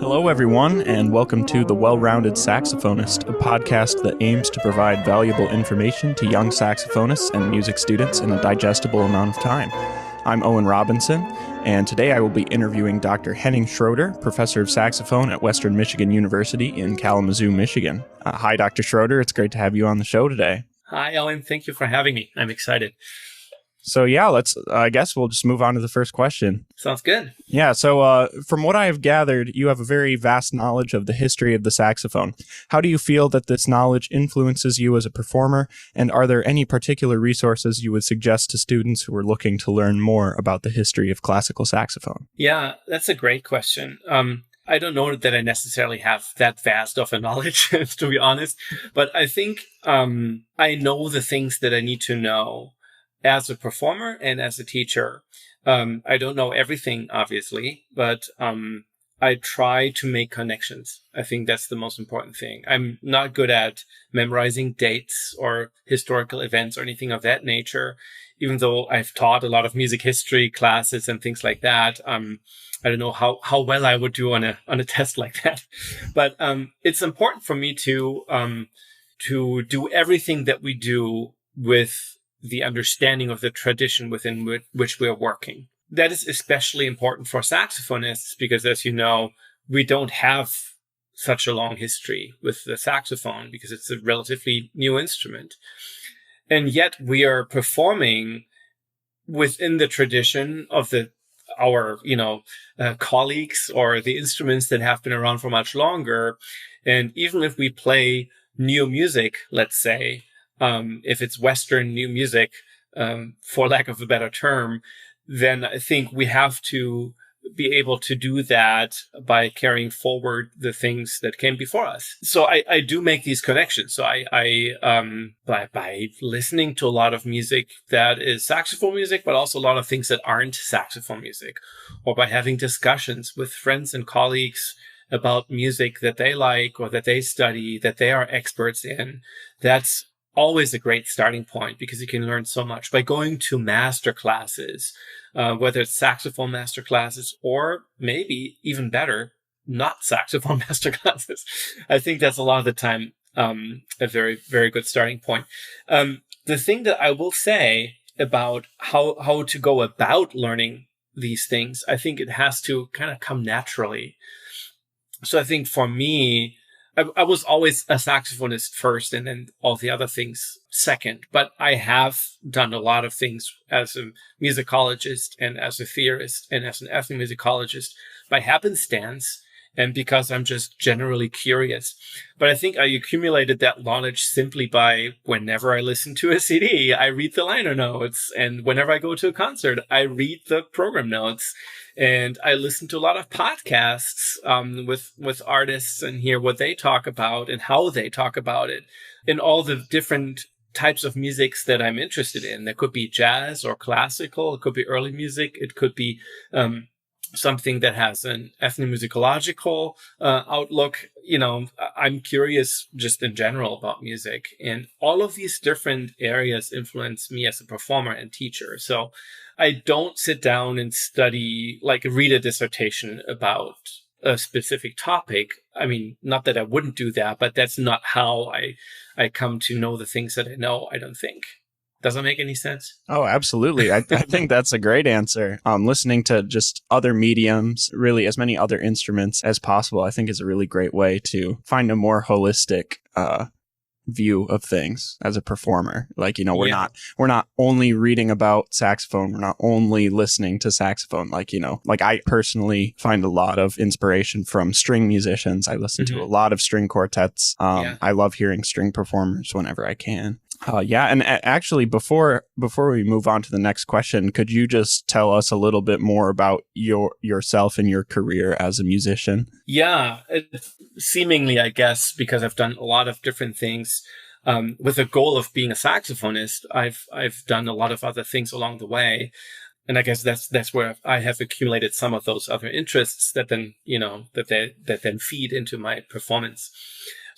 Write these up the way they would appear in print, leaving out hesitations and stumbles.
Hello, everyone, and welcome to The Well-Rounded Saxophonist, a podcast that aims to provide valuable information to young saxophonists and music students in a digestible amount of time. I'm Owen Robinson, and today I will be interviewing Dr. Henning Schröder, professor of saxophone at Western Michigan University in Kalamazoo, Michigan. Hi, Dr. Schröder. It's great to have you on the show today. Hi, Owen. Thank you for having me. I'm excited. So I guess we'll just move on to the first question. Sounds good. Yeah, so from what I have gathered, you have a very vast knowledge of the history of the saxophone. How do you feel that this knowledge influences you as a performer? And are there any particular resources you would suggest to students who are looking to learn more about the history of classical saxophone? Yeah, that's a great question. I don't know that I necessarily have that vast of a knowledge, to be honest, but I think I know the things that I need to know as a performer and as a teacher. I don't know everything, obviously, but I try to make connections. I think that's the most important thing. I'm not good at memorizing dates or historical events or anything of that nature, even though I've taught a lot of music history classes and things like that. I don't know how well I would do on a test like that, but it's important for me to do everything that we do with the understanding of the tradition within which we're working. That is especially important for saxophonists because, as you know, we don't have such a long history with the saxophone because it's a relatively new instrument. And yet we are performing within the tradition of our colleagues or the instruments that have been around for much longer. And even if we play new music, let's say, if it's Western new music, for lack of a better term, then I think we have to be able to do that by carrying forward the things that came before us. So I do make these connections. So by listening to a lot of music that is saxophone music, but also a lot of things that aren't saxophone music, or by having discussions with friends and colleagues about music that they like or that they study, that they are experts in, that's always a great starting point because you can learn so much by going to master classes, whether it's saxophone master classes or maybe even better, not saxophone master classes. I think that's a lot of the time a very, very good starting point. The thing that I will say about how to go about learning these things, I think it has to kind of come naturally. So I think for me, I was always a saxophonist first and then all the other things second, but I have done a lot of things as a musicologist and as a theorist and as an ethnomusicologist by happenstance and because I'm just generally curious. But I think I accumulated that knowledge simply by whenever I listen to a CD, I read the liner notes. And whenever I go to a concert, I read the program notes. And I listen to a lot of podcasts with artists and hear what they talk about and how they talk about it in all the different types of musics that I'm interested in. That could be jazz or classical. It could be early music. It could be something that has an ethnomusicological outlook. You know, I'm curious just in general about music. And all of these different areas influence me as a performer and teacher. So I don't sit down and study, read a dissertation about a specific topic. I mean, not that I wouldn't do that, but that's not how I come to know the things that I know, I don't think. Does that make any sense? Oh, absolutely. I think that's a great answer. Listening to just other mediums, really as many other instruments as possible, I think is a really great way to find a more holistic view of things as a performer. We're not only reading about saxophone, we're not only listening to saxophone. I personally find a lot of inspiration from string musicians. I listen to a lot of string quartets. I love hearing string performers whenever I can. And actually, before we move on to the next question, could you just tell us a little bit more about yourself and your career as a musician? Yeah, seemingly, I guess, because I've done a lot of different things with the goal of being a saxophonist. I've done a lot of other things along the way. And I guess that's where I have accumulated some of those other interests that then, that then feed into my performance.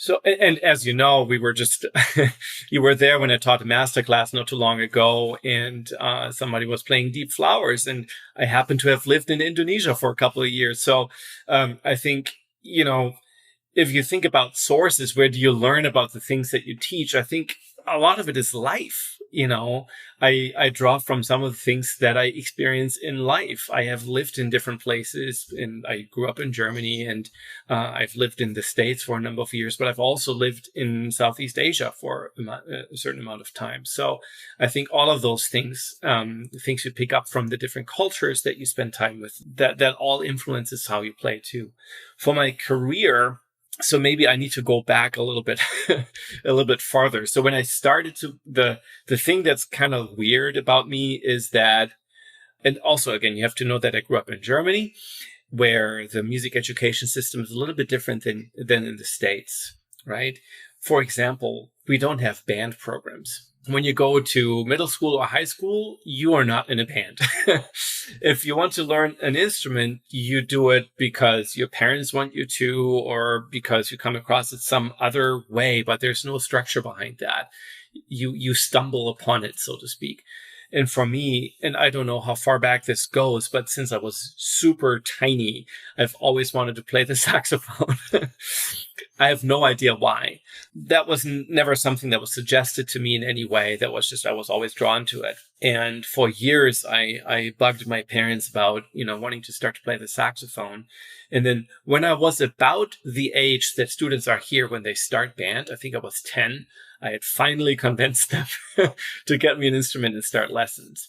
So, and as you know, we were just, you were there when I taught a masterclass not too long ago, and somebody was playing Deep Flowers, and I happened to have lived in Indonesia for a couple of years. So I think if you think about sources, where do you learn about the things that you teach? I think a lot of it is life. I draw from some of the things that I experience in life. I have lived in different places, and I grew up in Germany, and I've lived in the States for a number of years, but I've also lived in Southeast Asia for a certain amount of time. So I think all of those things, things you pick up from the different cultures that you spend time with, that all influences how you play too. For my career, so maybe I need to go back a little bit, a little bit farther. So when I started the thing that's kind of weird about me is that, and also again, you have to know that I grew up in Germany, where the music education system is a little bit different than in the States, right? For example, we don't have band programs. When you go to middle school or high school, you are not in a band. If you want to learn an instrument, you do it because your parents want you to, or because you come across it some other way, but there's no structure behind that. You stumble upon it, so to speak. And for me, and I don't know how far back this goes, but since I was super tiny, I've always wanted to play the saxophone. I have no idea why. That was never something that was suggested to me in any way. That was just, I was always drawn to it. And for years, I bugged my parents about, wanting to start to play the saxophone. And then when I was about the age that students are here when they start band, I think I was 10, I had finally convinced them to get me an instrument and start lessons.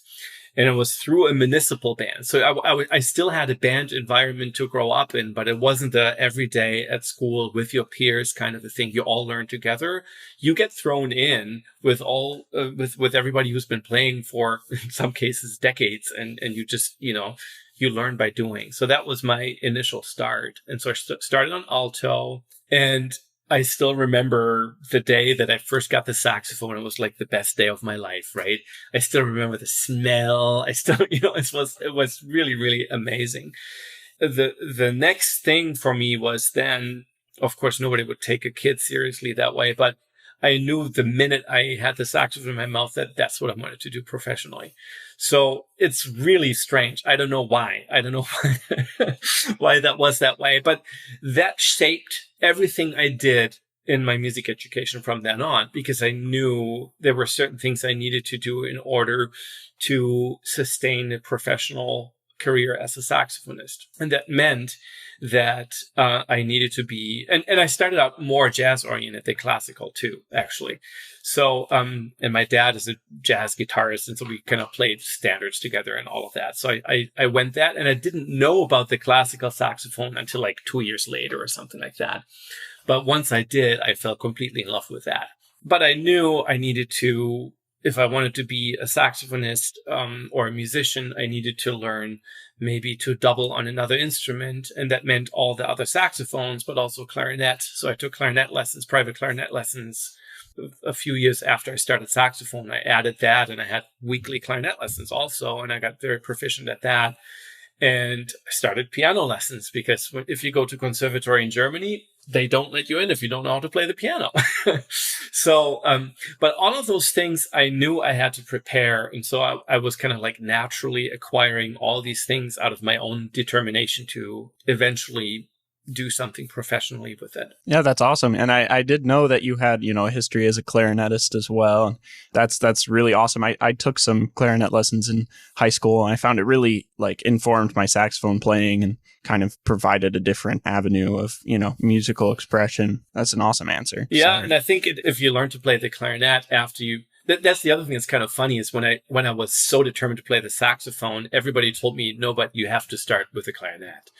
And it was through a municipal band. So I still had a band environment to grow up in, but it wasn't the everyday at school with your peers kind of a thing. You all learn together. You get thrown in with with everybody who's been playing for, in some cases, decades. And you just, you learn by doing. So that was my initial start. And so I started on alto, and I still remember the day that I first got the saxophone. It was like the best day of my life, right? I still remember the smell. I still, it was really, really amazing. The next thing for me was then, of course, nobody would take a kid seriously that way, but I knew the minute I had the saxophone in my mouth that that's what I wanted to do professionally. So it's really strange. I don't know why. I don't know why that was that way, but that shaped everything I did in my music education from then on, because I knew there were certain things I needed to do in order to sustain a professional career as a saxophonist. And that meant that I needed to be, and I started out more jazz oriented than classical too, actually. So, and my dad is a jazz guitarist, and so we kind of played standards together and all of that. So I went that, and I didn't know about the classical saxophone until like 2 years later or something like that. But once I did, I fell completely in love with that. But I knew I needed to, if I wanted to be a saxophonist or a musician, I needed to learn maybe to double on another instrument. And that meant all the other saxophones, but also clarinet. So I took clarinet lessons, private clarinet lessons, a few years after I started saxophone. I added that, and I had weekly clarinet lessons also, and I got very proficient at that. And I started piano lessons, because if you go to conservatory in Germany, they don't let you in if you don't know how to play the piano. So, but all of those things I knew I had to prepare. And so I was kind of like naturally acquiring all these things out of my own determination to eventually do something professionally with it. Yeah, that's awesome. And I did know that you had, a history as a clarinetist as well. That's really awesome. I took some clarinet lessons in high school, and I found it really informed my saxophone playing and kind of provided a different avenue of, musical expression. That's an awesome answer. Yeah. Sorry. And I think if you learn to play the clarinet after you, that's the other thing that's kind of funny, is when I was so determined to play the saxophone, everybody told me, no, but you have to start with the clarinet.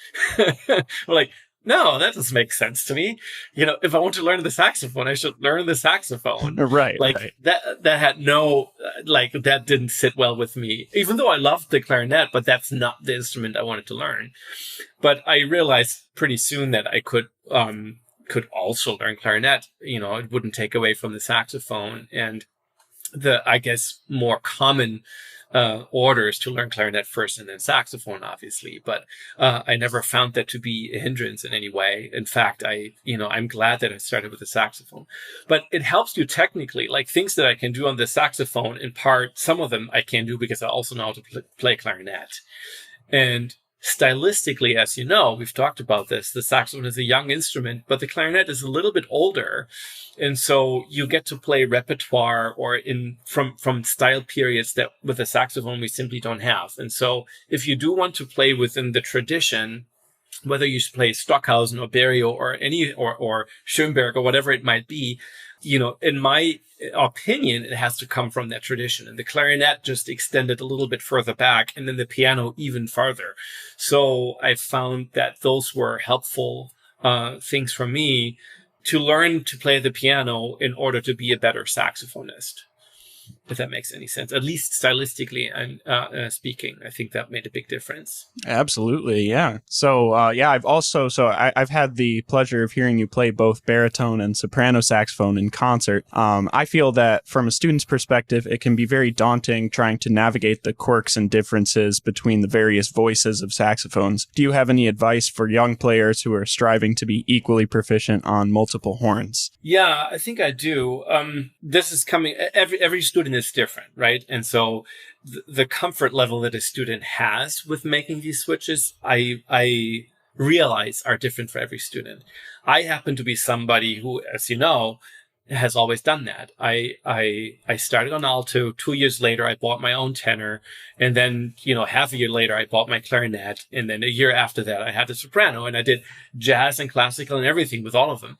We're like, no, that doesn't make sense to me. If I want to learn the saxophone, I should learn the saxophone. Right. Right. That had no, that didn't sit well with me, even though I loved the clarinet, but that's not the instrument I wanted to learn. But I realized pretty soon that I could also learn clarinet. It wouldn't take away from the saxophone. And the, I guess, more common orders to learn clarinet first and then saxophone, obviously. But I never found that to be a hindrance in any way. In fact, I'm glad that I started with the saxophone. But it helps you technically, things that I can do on the saxophone, in part, some of them I can do because I also know how to play clarinet. And stylistically, as you know, we've talked about this, the saxophone is a young instrument, but the clarinet is a little bit older. And so you get to play repertoire or from style periods that with the saxophone we simply don't have. And so if you do want to play within the tradition, whether you play Stockhausen or Bari or Schoenberg or whatever it might be, in my opinion, it has to come from that tradition. And the clarinet just extended a little bit further back, and then the piano even farther. So I found that those were helpful things for me to learn to play the piano in order to be a better saxophonist. If that makes any sense, at least stylistically and speaking, I think that made a big difference. Absolutely, yeah. So, I've had the pleasure of hearing you play both baritone and soprano saxophone in concert. I feel that from a student's perspective, it can be very daunting trying to navigate the quirks and differences between the various voices of saxophones. Do you have any advice for young players who are striving to be equally proficient on multiple horns? Yeah, I think I do. This is coming, every student is different, right? And so the comfort level that a student has with making these switches, I realize are different for every student. I happen to be somebody who, as you know, has always done that. I started on alto. 2 years later, I bought my own tenor. And then, half a year later, I bought my clarinet. And then a year after that, I had the soprano, and I did jazz and classical and everything with all of them.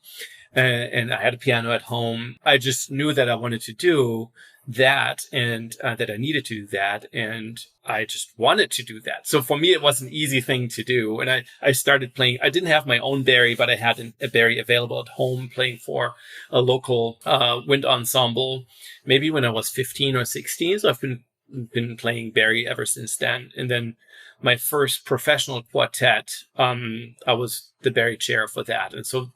And I had a piano at home. I just knew that I wanted to do that and that I needed to do that. And I just wanted to do that. So for me, it was an easy thing to do. And I started playing. I didn't have my own Bari, but I had a Bari available at home playing for a local wind ensemble, maybe when I was 15 or 16. So I've been playing Bari ever since then. And then my first professional quartet, I was the Bari chair for that. And so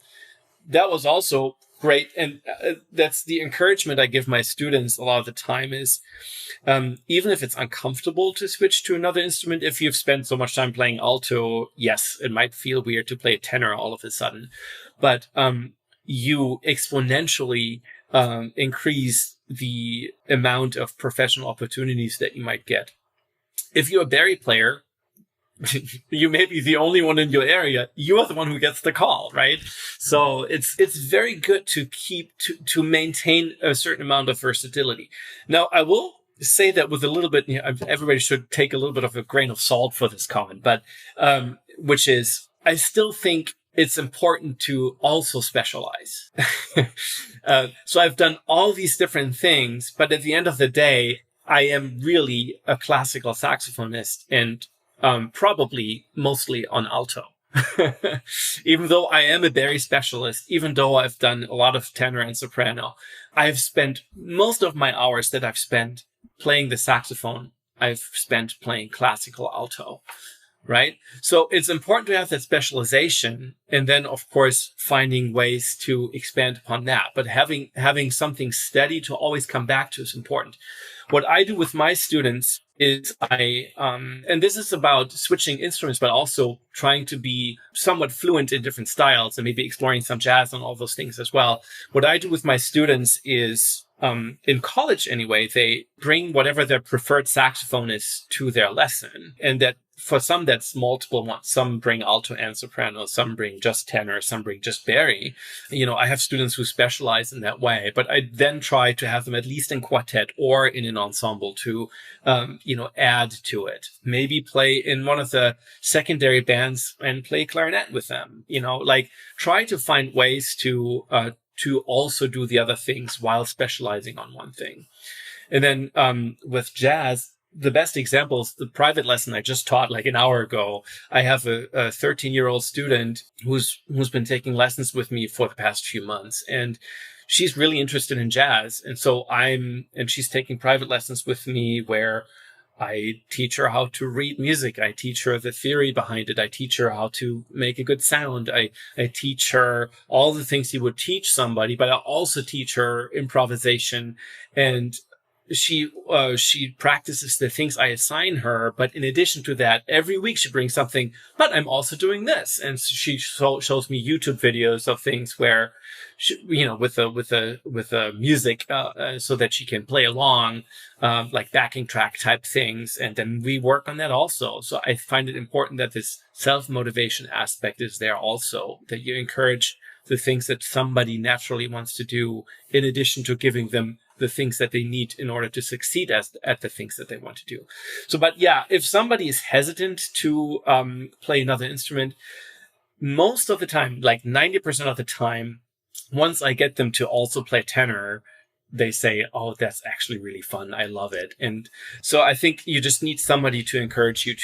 that was also great. And that's the encouragement I give my students a lot of the time is, even if it's uncomfortable to switch to another instrument, if you've spent so much time playing alto, yes, it might feel weird to play tenor all of a sudden, but you exponentially increase the amount of professional opportunities that you might get. If you're a Bari player, you may be the only one in your area. You are the one who gets the call, right? So it's very good to to maintain a certain amount of versatility. Now, I will say that with a little bit, everybody should take a little bit of a grain of salt for this comment, but which is, I still think it's important to also specialize. So I've done all these different things, but at the end of the day, I am really a classical saxophonist and probably mostly on alto. Even though I am a Bari specialist, even though I've done a lot of tenor and soprano, I've spent most of my hours that I've spent playing the saxophone, I've spent playing classical alto, right? So it's important to have that specialization, and then of course finding ways to expand upon that. But having something steady to always come back to is important. What I do with my students is and this is about switching instruments, but also trying to be somewhat fluent in different styles and maybe exploring some jazz and all those things as well. What I do with my students is, in college anyway, they bring whatever their preferred saxophone is to their lesson. And that for some, that's multiple ones. Some bring alto and soprano, some bring just tenor, some bring just Bari. I have students who specialize in that way, but I then try to have them at least in quartet or in an ensemble to, add to it. Maybe play in one of the secondary bands and play clarinet with them. Try to find ways to also do the other things while specializing on one thing. And then with jazz, the best example is the private lesson I just taught like an hour ago. I have a 13-year-old student who's been taking lessons with me for the past few months, and she's really interested in jazz. And so she's taking private lessons with me where I teach her how to read music. I teach her the theory behind it. I teach her how to make a good sound. I teach her all the things you would teach somebody, but I also teach her improvisation. And she practices the things I assign her, but in addition to that, every week she brings something, but I'm also doing this. And she shows me YouTube videos of things where she, with the music, so that she can play along, like backing track type things. And then we work on that also. So I find it important that this self-motivation aspect is there also, that you encourage the things that somebody naturally wants to do, in addition to giving them the things that they need in order to succeed at the things that they want to do. So, but yeah, if somebody is hesitant to play another instrument, most of the time, like 90% of the time, once I get them to also play tenor, they say, oh, that's actually really fun. I love it. And so I think you just need somebody to encourage you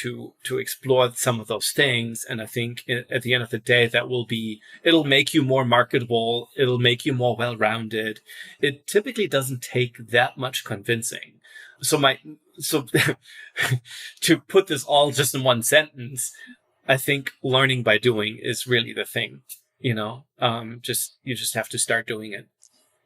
to explore some of those things. And I think at the end of the day, it'll make you more marketable. It'll make you more well-rounded. It typically doesn't take that much convincing. So to put this all just in one sentence, I think learning by doing is really the thing. You just have to start doing it.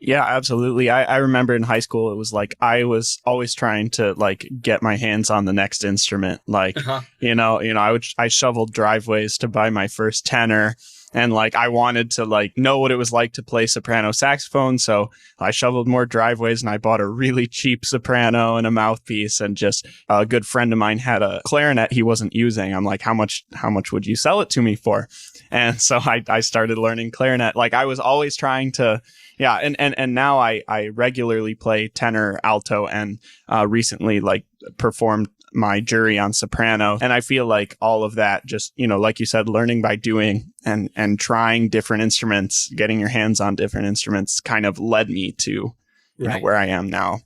Yeah, absolutely. I remember in high school, it was like I was always trying to like get my hands on the next instrument. Like, I shoveled driveways to buy my first tenor, and like I wanted to like know what it was like to play soprano saxophone. So I shoveled more driveways, and I bought a really cheap soprano and a mouthpiece. And just a good friend of mine had a clarinet he wasn't using. I'm like, how much would you sell it to me for? And so I started learning clarinet. Like I was always trying to. Yeah, and now I regularly play tenor, alto, and recently like performed my jury on soprano. And I feel like all of that just, like you said, learning by doing and trying different instruments, getting your hands on different instruments kind of led me to where I am now.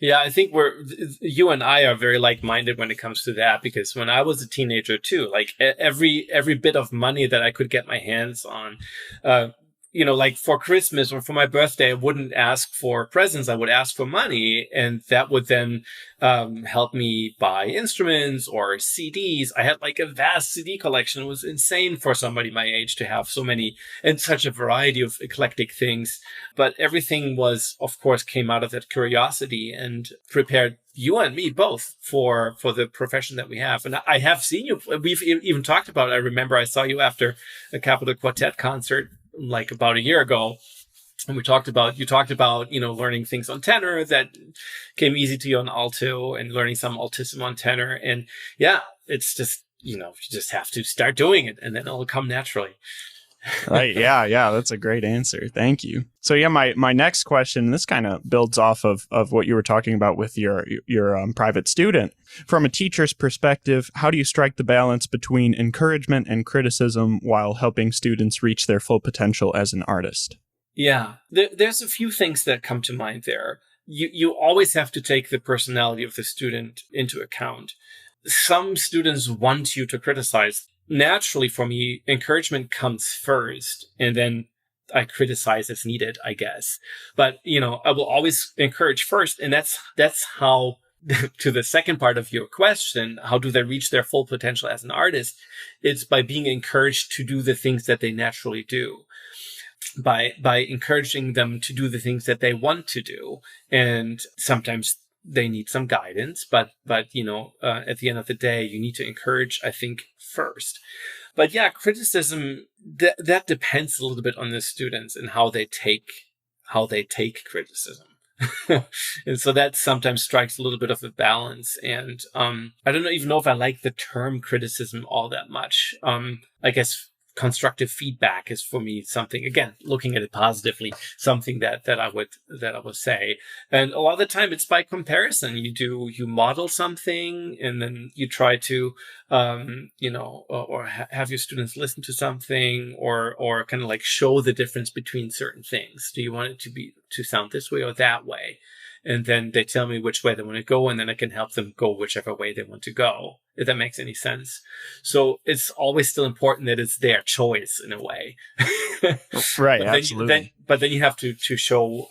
Yeah, I think you and I are very like-minded when it comes to that, because when I was a teenager too, like every bit of money that I could get my hands on, like for Christmas or for my birthday, I wouldn't ask for presents. I would ask for money, and that would then help me buy instruments or CDs. I had like a vast CD collection. It was insane for somebody my age to have so many and such a variety of eclectic things. But everything of course, came out of that curiosity and prepared you and me both for the profession that we have. And I have seen you. We've even talked about it. I remember I saw you after a Capitol Quartet concert like about a year ago, and you talked about learning things on tenor that came easy to you on alto, and learning some altissimo on tenor. And yeah, it's just you just have to start doing it, and then it'll come naturally. Right. Yeah. That's a great answer. Thank you. So yeah, my next question, this kind of builds off of what you were talking about with your private student. From a teacher's perspective, how do you strike the balance between encouragement and criticism while helping students reach their full potential as an artist? Yeah, there's a few things that come to mind there. You always have to take the personality of the student into account. Some students want you to criticize. Naturally, for me, encouragement comes first, and then I criticize as needed, I guess. But, I will always encourage first. And that's how, to the second part of your question, how do they reach their full potential as an artist? It's by being encouraged to do the things that they naturally do. By encouraging them to do the things that they want to do. And sometimes they need some guidance, but at the end of the day, you need to encourage, I think, first. But yeah, criticism, that depends a little bit on the students and how they take criticism. And so that sometimes strikes a little bit of a balance. And I don't even know if I like the term criticism all that much. I guess constructive feedback is for me something, again, looking at it positively, something that I would say. And a lot of the time it's by comparison. You model something, and then you try to, or have your students listen to something, or kind of like show the difference between certain things. Do you want it to sound this way or that way? And then they tell me which way they want to go, and then I can help them go whichever way they want to go, if that makes any sense. So it's always still important that it's their choice in a way. Right, absolutely. But then you have to show,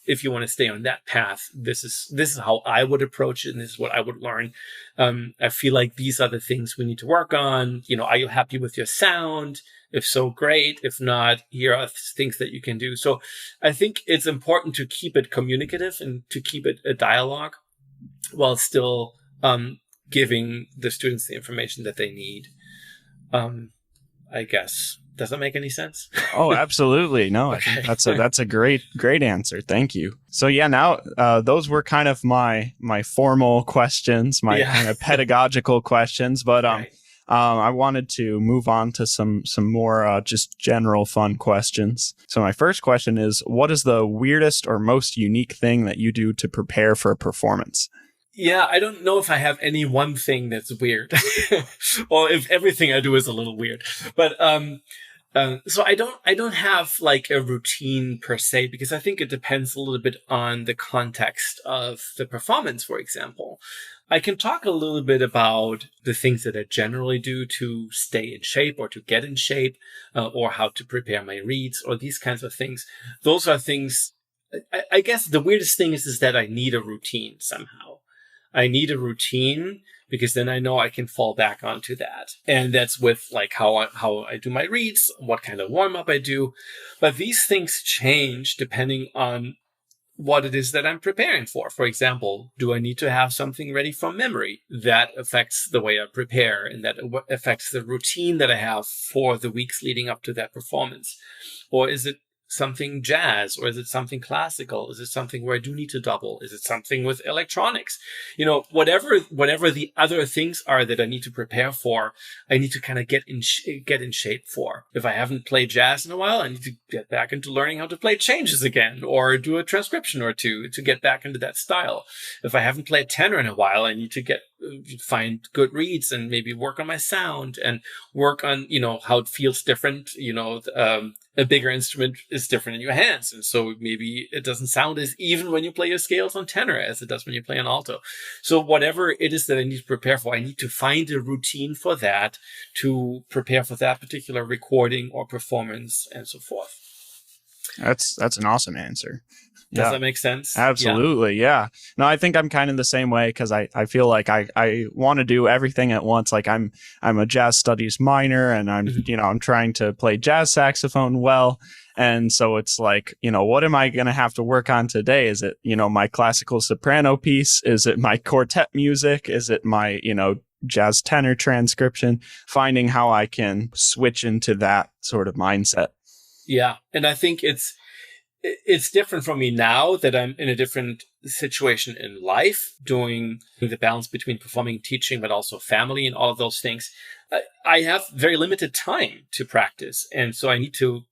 if you want to stay on that path, this is how I would approach it, and this is what I would learn. I feel like these are the things we need to work on. Are you happy with your sound? If so, great. If not, here are things that you can do. So I think it's important to keep it communicative and to keep it a dialogue while still giving the students the information that they need. I guess. Does that make any sense? Oh, absolutely. No, Okay. I think that's a great answer. Thank you. So yeah, now those were kind of my formal questions, my kind of pedagogical questions, but Right. I wanted to move on to some more just general fun questions. So my first question is, what is the weirdest or most unique thing that you do to prepare for a performance? Yeah, I don't know if I have any one thing that's weird, or if everything I do is a little weird. But so I don't have like a routine per se, because I think it depends a little bit on the context of the performance. For example, I can talk a little bit about the things that I generally do to stay in shape or to get in shape, or how to prepare my reads or these kinds of things. Those are things. I guess the weirdest thing is that I need a routine somehow. I need a routine because then I know I can fall back onto that. And that's with like how I do my reads, what kind of warm up I do. But these things change depending on what it is that I'm preparing for. For example, do I need to have something ready from memory? That affects the way I prepare, and that affects the routine that I have for the weeks leading up to that performance. Or is it something jazz, or is it something classical? Is it something where I do need to double? Is it something with electronics? Whatever the other things are that I need to prepare for, I need to kind of get in shape for. If I haven't played jazz in a while, I need to get back into learning how to play changes again, or do a transcription or two to get back into that style. If I haven't played tenor in a while, I need to find good reads and maybe work on my sound and work on, how it feels different. A bigger instrument is different in your hands. And so maybe it doesn't sound as even when you play your scales on tenor as it does when you play on alto. So whatever it is that I need to prepare for, I need to find a routine for that to prepare for that particular recording or performance and so forth. That's an awesome answer. Does that make sense? Absolutely. Yeah. No, I think I'm kind of the same way, because I feel like I want to do everything at once. Like I'm a jazz studies minor, and I'm, I'm trying to play jazz saxophone well. And so it's like, what am I going to have to work on today? Is it, my classical soprano piece? Is it my quartet music? Is it my, jazz tenor transcription? Finding how I can switch into that sort of mindset. Yeah. And I think it's different from me now that I'm in a different situation in life, doing the balance between performing, teaching, but also family and all of those things. I have very limited time to practice, and so I need to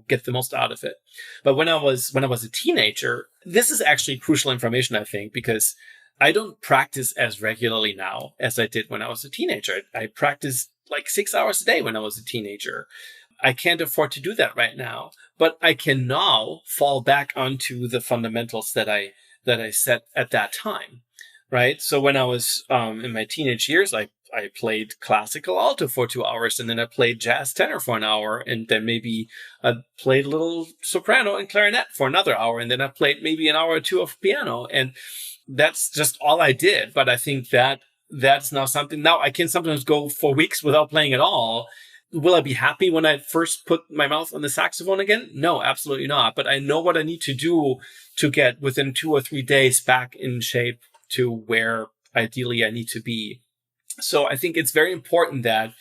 get the most out of it. But when I was a teenager, this is actually crucial information, I think, because I don't practice as regularly now as I did when I was a teenager. I practiced like 6 hours a day when I was a teenager. I can't afford to do that right now, but I can now fall back onto the fundamentals that I set at that time, right? So when I was in my teenage years, I played classical alto for 2 hours, and then I played jazz tenor for an hour, and then maybe I played a little soprano and clarinet for another hour, and then I played maybe an hour or two of piano, and that's just all I did. But I think that's now something. Now I can sometimes go for weeks without playing at all. Will I be happy when I first put my mouth on the saxophone again? No, absolutely not. But I know what I need to do to get within 2 or 3 days back in shape to where ideally I need to be. So I think it's very important that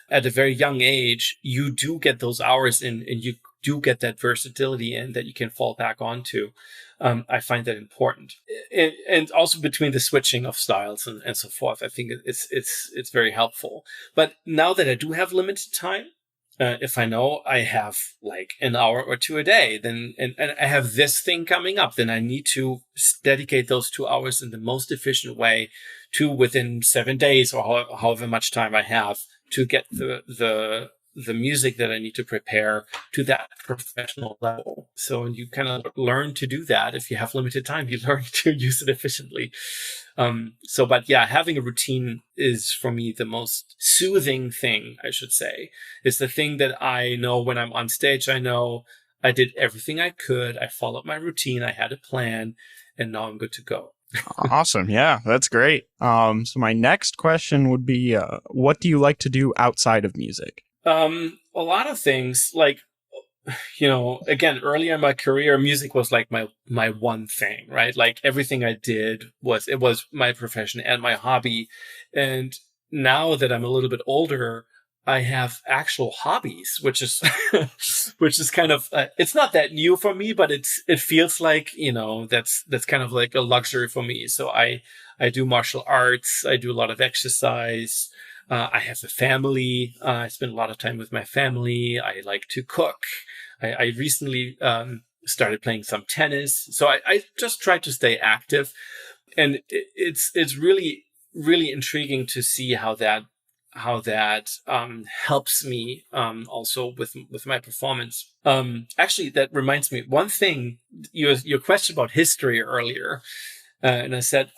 at a very young age, you do get those hours in, and you do get that versatility in that you can fall back onto. I find that important. And also between the switching of styles and so forth, I think it's very helpful. But now that I do have limited time, if I know I have like an hour or two a day, then and I have this thing coming up, then I need to dedicate those 2 hours in the most efficient way to within 7 days or however much time I have to get the music that I need to prepare to that professional level. So you kind of learn to do that. If you have limited time, you learn to use it efficiently. But yeah, having a routine is for me the most soothing thing, I should say. It's the thing that I know when I'm on stage. I know I did everything I could. I followed my routine. I had a plan, and now I'm good to go. Awesome. Yeah, that's great. So my next question would be, what do you like to do outside of music? A lot of things, like, again, earlier in my career, music was like my one thing, right? Like everything I did was my profession and my hobby. And now that I'm a little bit older, I have actual hobbies, which is, which is kind of, it's not that new for me, but it feels like, that's kind of like a luxury for me. So I do martial arts. I do a lot of exercise. I have a family. I spend a lot of time with my family. I like to cook. I recently, started playing some tennis. So I just try to stay active, and it's really, really intriguing to see how that helps me also with my performance. Actually, that reminds me, one thing, your question about history earlier, and I said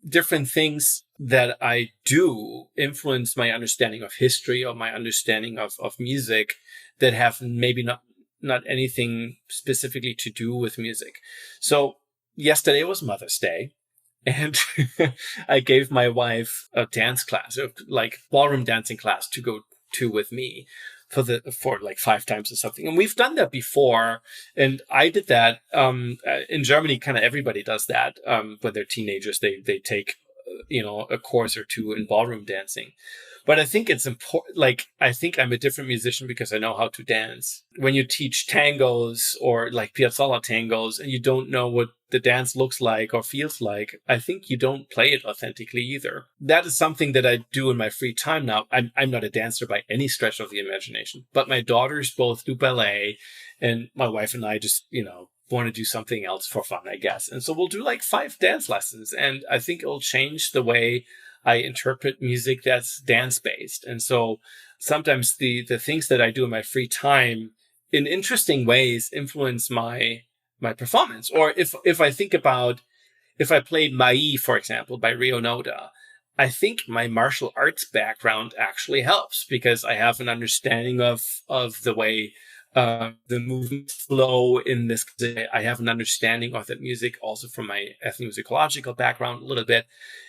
different things that I do influence my understanding of history or my understanding of music that have maybe not anything specifically to do with music. So yesterday was Mother's Day. And I gave my wife a dance class, like ballroom dancing class, to go to with me for like 5 times or something. And we've done that before. And I did that. In Germany, kind of everybody does that. When they're teenagers, they take, a course or 2 in ballroom dancing. But I think it's important. Like, I think I'm a different musician because I know how to dance. When you teach tangos or like Piazzolla tangos and you don't know what the dance looks like or feels like, I think you don't play it authentically either. That is something that I do in my free time now. I'm not a dancer by any stretch of the imagination, but my daughters both do ballet, and my wife and I just, want to do something else for fun, I guess. And so we'll do like 5 dance lessons, and I think it'll change the way I interpret music that's dance-based. And so sometimes the things that I do in my free time in interesting ways influence my performance. Or if I think about, if I played Mai, for example, by Rio Noda, I think my martial arts background actually helps because I have an understanding of the way the movements flow in this. I have an understanding of that music also from my ethnomusicological background a little bit.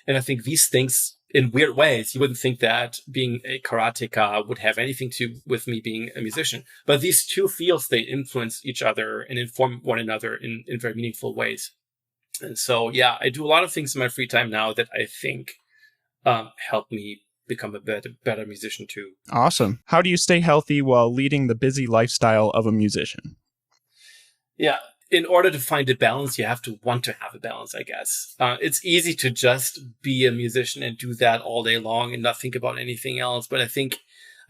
And I think these things, in weird ways, you wouldn't think that being a karateka would have anything to do with me being a musician. But these 2 fields, they influence each other and inform one another in very meaningful ways. And so, yeah, I do a lot of things in my free time now that I think help me become a better musician too. Awesome. How do you stay healthy while leading the busy lifestyle of a musician? Yeah. In order to find a balance, you have to want to have a balance, I guess. It's easy to just be a musician and do that all day long and not think about anything else. But I think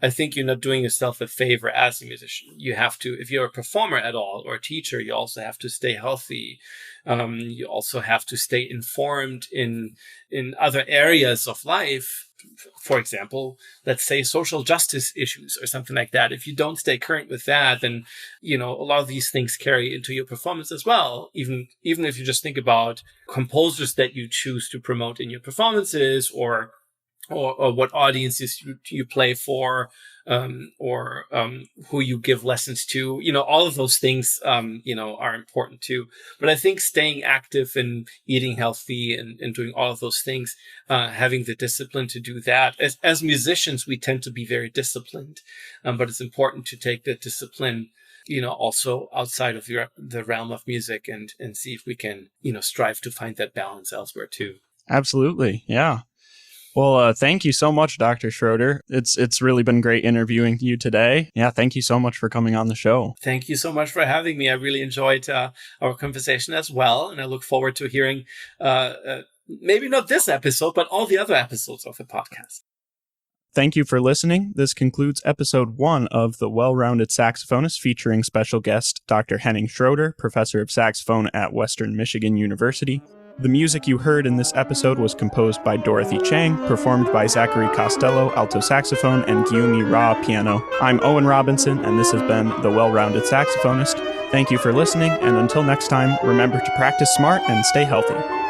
you're not doing yourself a favor as a musician. You have to, if you're a performer at all or a teacher, you also have to stay healthy. You also have to stay informed in other areas of life. For example, let's say social justice issues or something like that. If you don't stay current with that, then, a lot of these things carry into your performance as well. Even if you just think about composers that you choose to promote in your performances or what audiences you play for, or who you give lessons to, all of those things, are important too. But I think staying active and eating healthy and doing all of those things, having the discipline to do that. As musicians, we tend to be very disciplined, but it's important to take the discipline, also outside of the realm of music and see if we can, strive to find that balance elsewhere too. Absolutely. Yeah. Well, thank you so much, Dr. Schröder. It's really been great interviewing you today. Yeah, thank you so much for coming on the show. Thank you so much for having me. I really enjoyed our conversation as well, and I look forward to hearing maybe not this episode, but all the other episodes of the podcast. Thank you for listening. This concludes episode 1 of The Well-Rounded Saxophonist, featuring special guest Dr. Henning Schröder, professor of saxophone at Western Michigan University. The music you heard in this episode was composed by Dorothy Chang, performed by Zachary Costello, alto saxophone, and Gyumi Ra, piano. I'm Owen Robinson, and this has been The Well-Rounded Saxophonist. Thank you for listening, and until next time, remember to practice smart and stay healthy.